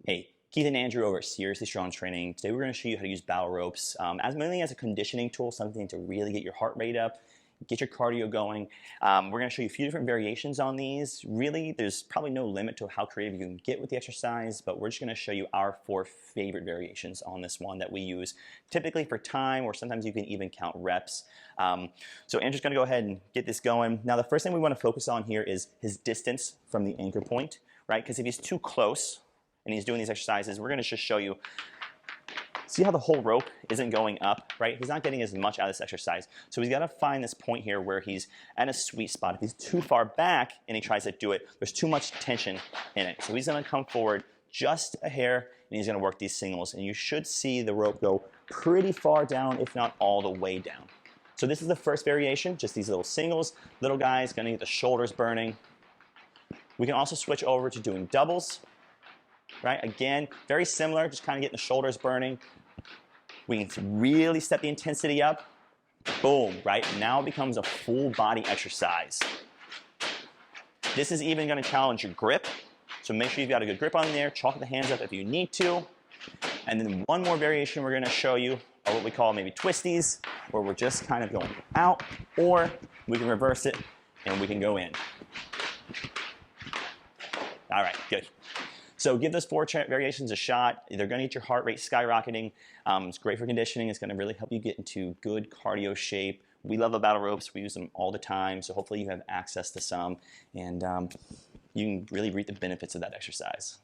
Hey, Keith and Andrew over at Seriously Strong Training. Today we're going to show you how to use battle ropes mainly as a conditioning tool, something to really get your heart rate up, get your cardio going. We're going to show you a few different variations on these. Really, there's probably no limit to how creative you can get with the exercise, but we're just going to show you our 4 favorite variations on this one that we use typically for time, or sometimes you can even count reps. So Andrew's going to go ahead and get this going. Now the first thing we want to focus on here is his distance from the anchor point, right? Because if he's too close, and he's doing these exercises, we're going to just show you, see how the whole rope isn't going up, right? He's not getting as much out of this exercise. So he's got to find this point here where he's at a sweet spot. If he's too far back and he tries to do it, there's too much tension in it. So he's going to come forward just a hair, and he's going to work these singles. And you should see the rope go pretty far down, if not all the way down. So this is the first variation, just these little singles. Little guys, going to get the shoulders burning. We can also switch over to doing doubles. Right? Again, very similar, just kind of getting the shoulders burning. We can really step the intensity up. Boom, right? Now it becomes a full body exercise. This is even going to challenge your grip. So make sure you've got a good grip on there. Chalk the hands up if you need to. And then one more variation we're going to show you are what we call maybe twisties, where we're just kind of going out, or we can reverse it and we can go in. All right, good. So give those 4 variations a shot. They're going to get your heart rate skyrocketing. It's great for conditioning. It's going to really help you get into good cardio shape. We love the battle ropes. We use them all the time. So hopefully you have access to some, and you can really reap the benefits of that exercise.